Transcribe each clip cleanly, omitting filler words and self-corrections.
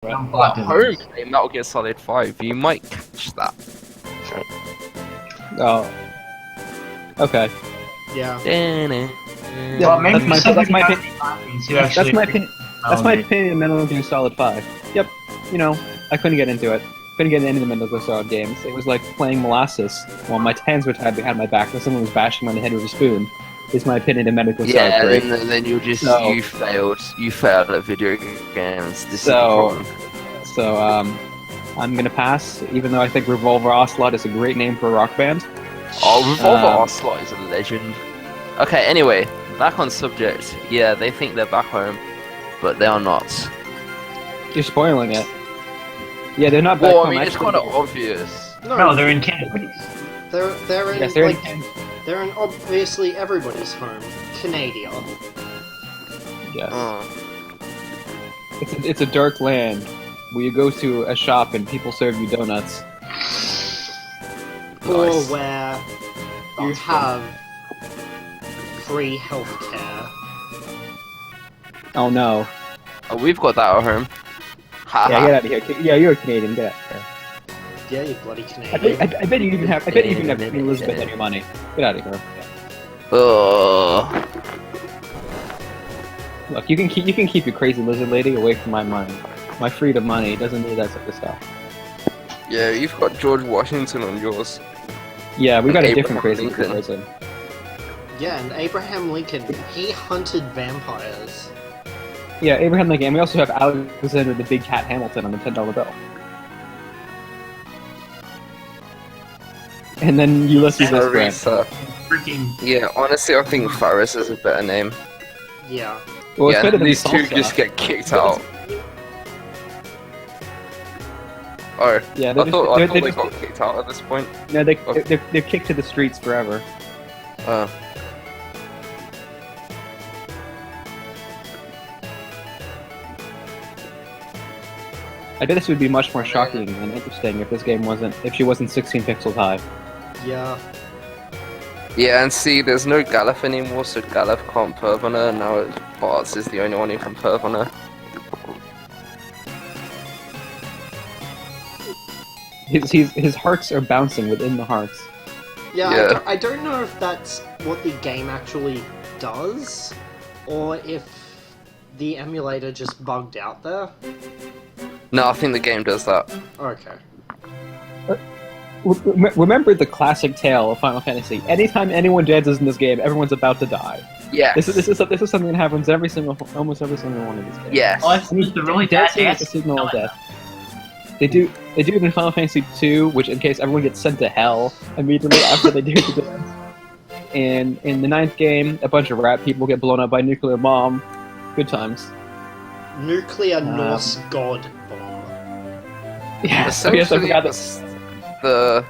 But home in Metal Gear Solid 5, you might catch that. Oh. Okay. Yeah. Yeah, Well, maybe that's my opinion. That's That's my opinion of Metal Gear Solid 5. Yep. You know, I couldn't get into it. Couldn't get into any of the Metal Gear Solid games. It was like playing molasses while my hands were tied behind my back and someone was bashing my head with a spoon. Is my opinion of Metal Gear Solid 3. Yeah, then you just you failed. You failed at video games. This is the So, problem. I'm gonna pass, even though I think Revolver Ocelot is a great name for a rock band. Oh, Revolver Ocelot is a legend. Okay, anyway, back on subject. Yeah, they think they're back home, but they are not. You're spoiling it. Yeah, they're not back Well, home. I mean, it's actually. kind of obvious. No, they're in Canada. They're in Yes, they're like in they're in obviously everybody's home, Canada. Yes. Oh. It's a dark land where you go to a shop and people serve you donuts. Or Nice. where you have free healthcare. Oh no. Oh, we've got that at home. Haha. Yeah, get out of here. Yeah, you're a Canadian. Get out of here. Yeah, you bloody I Canadian. bet you even have. I bet you even have Queen Elizabeth on your money. Get out of here. Ugh. Look, you can keep your crazy lizard lady away from my money. My freedom money doesn't need that sort of stuff. Yeah, you've got George Washington on yours. Yeah, we got a different Abraham crazy Lincoln. person. Yeah, and Abraham Lincoln, he hunted vampires. Yeah, Abraham Lincoln. And we also have Alexander the Big Cat Hamilton on the $10 bill. And then Ulysses S. Grant. Teresa. Freaking. Yeah, honestly, I think Faris is a better name. Yeah. Well, it's Yeah, better than these two Salsa. just get kicked out. Oh, Yeah, I they're thought just- they they're got kicked out at this point. No, they're kicked to the streets forever. I bet this would be much more shocking and interesting if this game wasn't, if she wasn't 16 pixels high. Yeah. Yeah, and see, there's no Galef anymore, so Galef can't perv on her. Now Bartz is the only one who can perv on her. His hearts are bouncing within the hearts. Yeah, Yeah. I don't know if that's what the game actually does, or if the emulator just bugged out there. No, I think the game does that. Okay. Remember the classic tale of Final Fantasy. Anytime anyone dances in this game, everyone's about to die. Yes. This is something that happens almost every single one of these games. Yes. Oh, it's the really bad Dancing is a dance. signal of death. They do it in Final Fantasy 2, which in case everyone gets sent to hell immediately after they do the dance. And in the 9th game, a bunch of rat people get blown up by a nuclear bomb. Good times. Nuclear Norse god bomb. Yes, I guess I forgot that.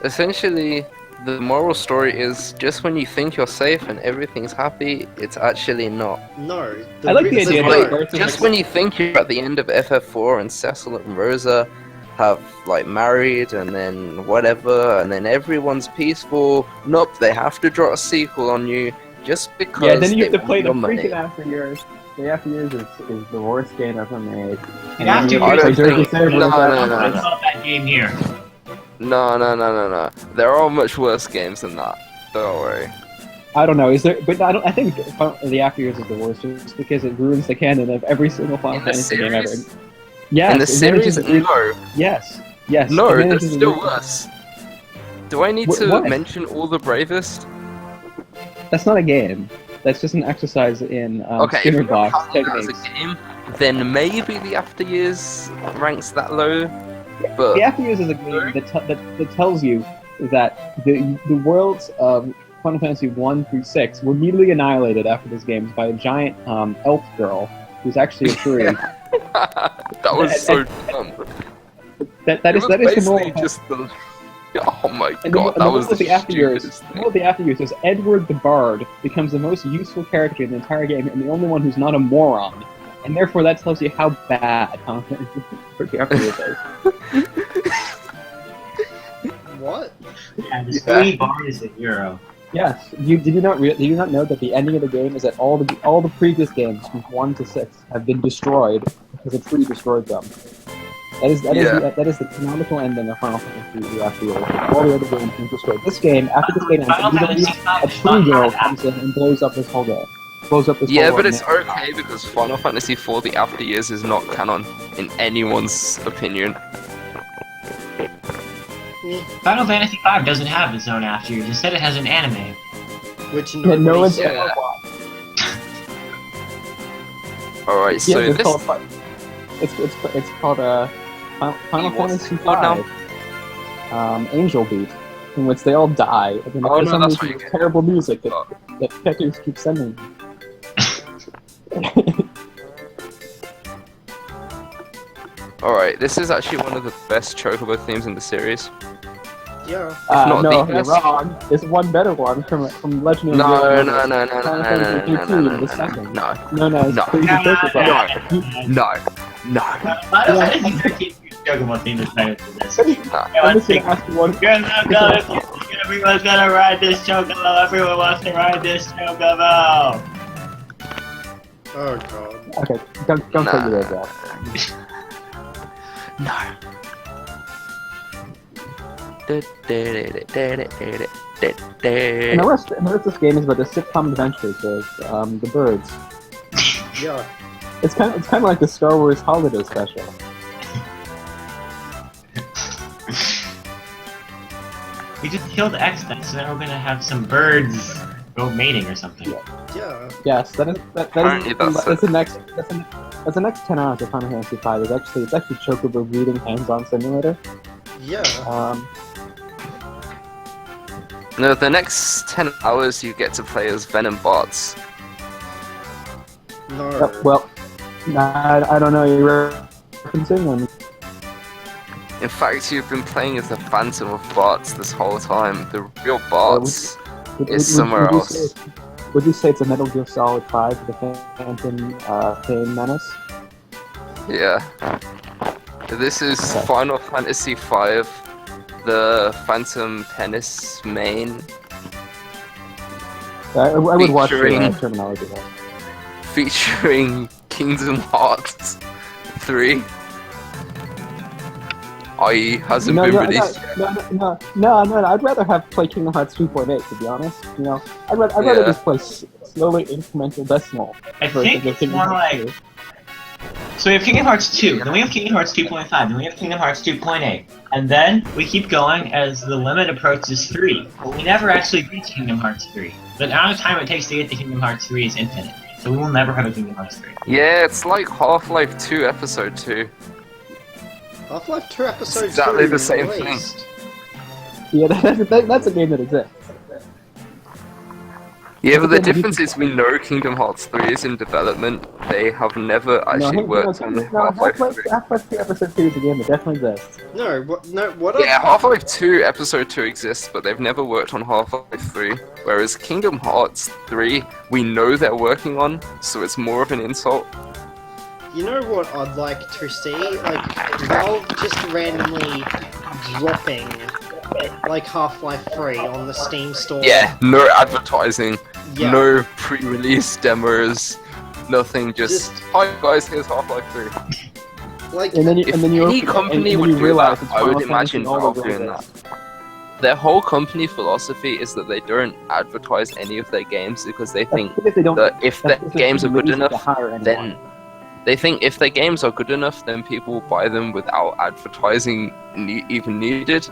Essentially, the moral story is just when you think you're safe and everything's happy, it's actually not. No. I like the idea Like, that just when you think you're at the end of FF4 and Cecil and Rosa have like married and then whatever, and then everyone's peaceful. Nope, they have to draw a sequel on you just because. Yeah, then you have they to play want the your money. freaking After Years. The After Years is the worst game ever made. And After then you Years play is Dirty the- Server. No, I no. love that game here. No. There are much worse games than that. Don't worry. I don't know. Is there? But I think the After Years is the worst, just because it ruins the canon of every single Final In the Fantasy game ever. series? Yes. In the it series, manages to- no. Yes. No, it that's manages to- still worse. Do I need to What? mention All the Bravest? That's not a game. That's just an exercise in Okay, if Skinner you don't box count that as a techniques. game, then maybe the After Years ranks that low. But The After Years is a game that tells you that the worlds of Final Fantasy 1 through 6 were immediately annihilated after this game by a giant elf girl who's actually a tree. that was so dumb. That It is was the basically moral. just the. Oh my And god, that was the the After Years. stupidest The thing. rule of the After Years is Edward the Bard becomes the most useful character in the entire game and the only one who's not a moron. And therefore that tells you how bad Final Fantasy the After Years is. What? Yeah, the Sweet Bard is a hero. Yes. Did you not know that the ending of the game is that all the previous games from 1 to 6 have been destroyed because it truly destroyed them. That is the canonical ending of Final Fantasy the after years. All the other games being destroyed. This game, after this game ends, immediately a tree girl comes in and blows up this whole game. Blows up this Yeah, whole but world. it's okay because Final Fantasy IV The After Years is not canon in anyone's opinion. Final Fantasy V doesn't have its own after years. Instead, it has an anime. Which Yeah, no nobody one's saw. Yeah. Alright, so Yeah, it's this... called it's called Final What's Fantasy it called V. Angel Beat, in which they all die, and then Oh, for no, some that's reason what you there's get. terrible music that Technos keep sending. Alright, this is actually one of the best Chocobo themes in the series. Yeah. not No, the you're best. wrong. There's one better one from Legend of No, Zelda. no, no, no, no, Final no, Fantasy no, no, 13, no, the no, second. no, No, it's No. Crazy No, Chocobo. no, no. Final Fantasy 13 Chocobo theme is better than this. I'm just gonna ask you one. You're not gonna, everyone's gonna ride this Chocobo. Everyone wants to ride this Chocobo. Oh god. Okay, don't Nah. take your words out. No. And the rest of this game is about the sitcom adventures of the birds. Yeah. It's kind of like the Star Wars holiday special. We just killed X-Men, so now we're gonna have some birds go mating or something. Yeah. Yes, Apparently that's that's the next 10 hours of Final Fantasy V. It's actually Chocobo breeding hands-on simulator. Yeah. No, the next 10 hours you get to play as Venom bots. No. Well, I don't know. You're referencing them. In fact, you've been playing as the Phantom of bots this whole time. The real bots is somewhere else. Would you say it's a Metal Gear Solid 5, the Phantom Pain Menace? Yeah. This is Okay. Final Fantasy V, the Phantom Penis main, I would watch the Featuring- terminology there. featuring Kingdom Hearts 3. I.e. hasn't been released yet. No. I'd rather have play Kingdom Hearts 3.8, to be honest. You know, I'd rather Yeah. just play slowly incremental decimal. I versus think the it's Kingdom more Hearts like 2. So we have Kingdom Hearts 2, then we have Kingdom Hearts 2.5, then we have Kingdom Hearts 2.8, and then we keep going as the limit approaches 3. But we never actually reach Kingdom Hearts 3. The amount of time it takes to get to Kingdom Hearts 3 is infinite, so we will never have a Kingdom Hearts 3. Yeah, it's like Half-Life 2 Episode 2. Half-Life 2 episode Exactly 2 the same thing. released. Yeah, that's a game that exists. Yeah, but the Okay, but difference is we know Kingdom Hearts 3 is in development. They have never actually worked on Half-Life 3. Half-Life 2 Episode 2 is a game that definitely exists. No, what Yeah, Half-Life 2 Episode 2 exists, but they've never worked on Half-Life 3. Whereas Kingdom Hearts 3, we know they're working on, so it's more of an insult. You know what I'd like to see? Like, Valve just randomly dropping, like, Half-Life 3 on the Steam store. Yeah, no advertising, Yeah. no pre-release demos, nothing, just hi guys, here's Half-Life 3. Like, And then you, If and then you any open, company and then would you do realize that, it's I would Final Fantasy imagine all Valve over doing this. that. Their whole company philosophy is that they don't advertise any of their games because they think If they don't, that if their that's because games are they're good lazy to enough, hire anyone. then they think if their games are good enough, then people will buy them without advertising even needed.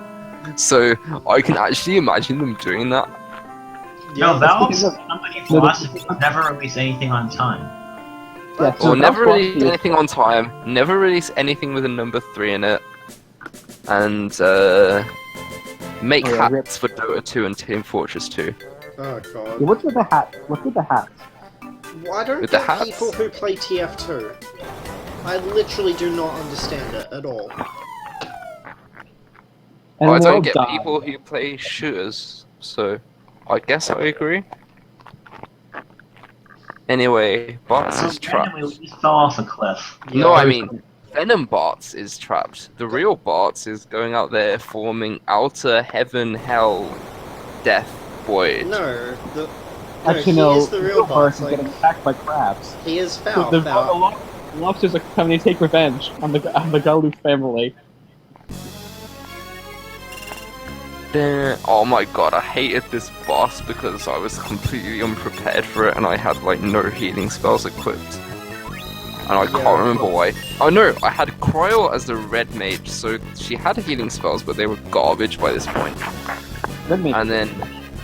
So I can actually imagine them doing that. No, yeah. Valve's because company philosophy is never release anything on time. Yeah, Or never Valve's release philosophy is- anything on time, never release anything with a number 3 in it, and make Oh, yeah, hats for Dota 2 and Team Fortress 2. Oh Yeah, god. what's with the hat? What's with the hat? Why don't With the get hats? people who play TF2? I literally do not understand it at all. And I then they all don't get die. people who play shooters, so I guess I agree. Anyway, Bots is trapped. Randomly, we just fell off a cliff. No, Yeah. I mean, Venom Bots is trapped. The real Bots is going out there forming outer heaven, hell, death, void. No, Actually, he no. is the real boss. is Like, getting attacked by crabs. he is So foul. there's not a lot. Lobsters are coming to take revenge on the Galoof family. Oh my god, I hated this boss because I was completely unprepared for it and I had like no healing spells equipped. And I can't remember why. Oh no, I had Cryo as the red mage, so she had healing spells, but they were garbage by this point. And then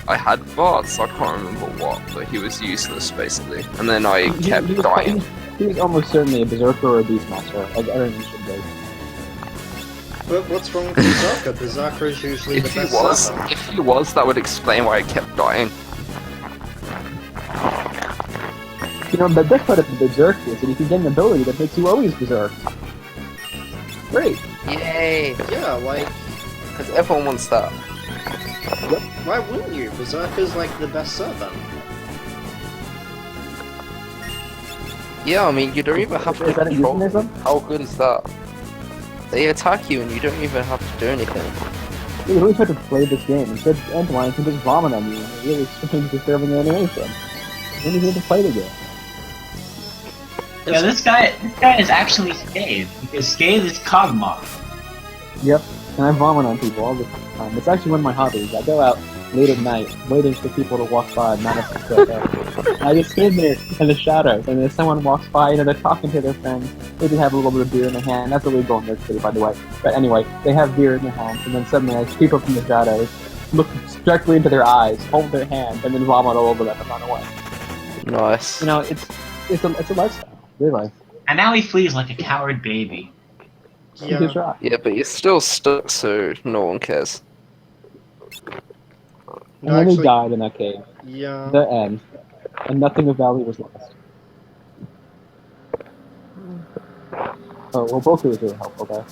I had Bart, so I can't remember what, but he was useless basically. And then I kept dying. He was almost certainly a Berserker or a Beastmaster, like everyone should be. But what's wrong with Berserker? Berserker is usually the best server. If he was, that would explain why I kept dying. You know, the best part of the Berserk is that you can get an ability that makes you always Berserk. Great! Yay! Yeah, like... Because everyone wants that. Why wouldn't you? Berserker's like the best server. Yeah, I mean, you don't even have to Is that a control euphemism? How good is that? They attack you and you don't even have to do anything. You really try to play this game. Instead, Antoine can just vomit on you and it really strange, disturbing animation. You don't even have to play the game. Yeah, this guy is actually Scathe, because Scathe is Cogmoth. Yep, and I vomit on people all the time. It's actually one of my hobbies. I go out late at night, waiting for people to walk by and not to go there. I just stand there in the shadows, and if someone walks by, you know, they're talking to their friends, maybe have a little bit of beer in their hand. That's illegal in their city, by the way. But anyway, they have beer in their hands, and then suddenly I peep up from the shadows, look directly into their eyes, hold their hand, and then vomit all over them and run away. Nice. You know, it's a lifestyle, really. And now he flees like a coward baby. You can Yeah. try. Yeah, but you're still stuck, so no one cares. And then he died in that cave. Yeah. The end. And nothing of value was lost. Oh, well, Boku was really helpful there.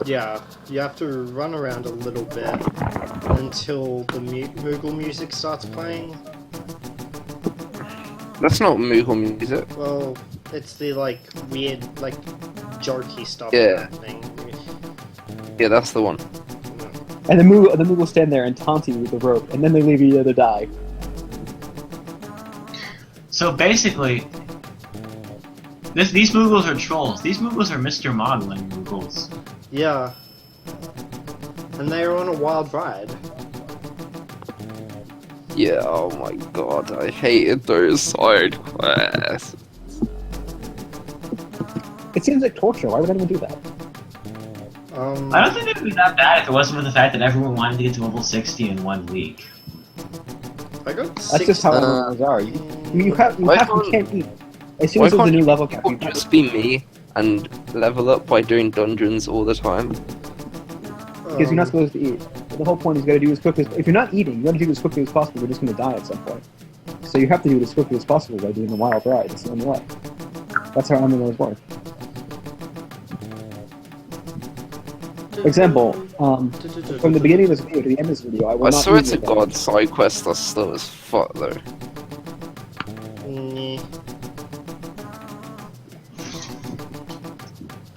Yeah, you have to run around a little bit until the Moogle music starts playing. That's not Moogle music. Well, it's the, like, weird, like, jokey stuff Yeah. thing. Yeah, that's the one. And the Moogle will stand there and taunt you with the rope, and then they leave you there to die. So basically, these Moogles are trolls. These Moogles are Mr. Modeling Moogles. Yeah. And they are on a wild ride. Yeah, oh my god, I hated those side quests. It seems like torture. Why would anyone do that? I don't think it would be that bad if it wasn't for the fact that everyone wanted to get to level 60 in 1 week. I got That's just how animals are. You can't eat. As soon why as there's a can't new level cap, you Just be me and level up by doing dungeons all the time. because you're not supposed to eat. But the whole point is you gotta do as quickly as... If you're not eating, you gotta do it as quickly as possible, you're just gonna die at some point. So you have to do it as quickly as possible by doing the wild ride. It's the only way. That's how animals work. For example, from the beginning of this video to the end of this video, I will I not swear eat to anything. god, side quests are slow as fuck though.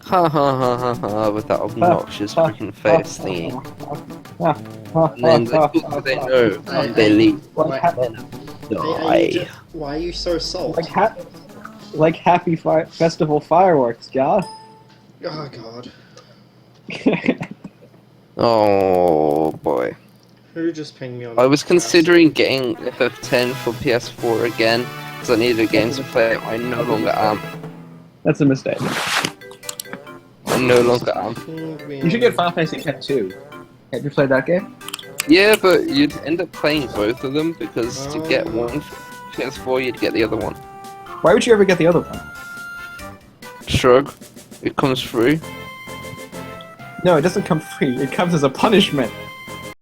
Ha ha ha ha ha, with that obnoxious freaking face thingy. And then the people they know, and they leave. Like, Die. Why are you so salt? like happy festival fireworks, ja? Oh god. Oh boy. Who just pinged me on I was considering getting FF10 for PS4 again, because I needed a game to play. I no longer am. That's a mistake. I no longer am. You should get Final Fantasy X 2. Have you played that game? Yeah, but you'd end up playing both of them, because to get one PS4, you'd get the other one. Why would you ever get the other one? Shrug. It comes free. No, it doesn't come free. It comes as a punishment.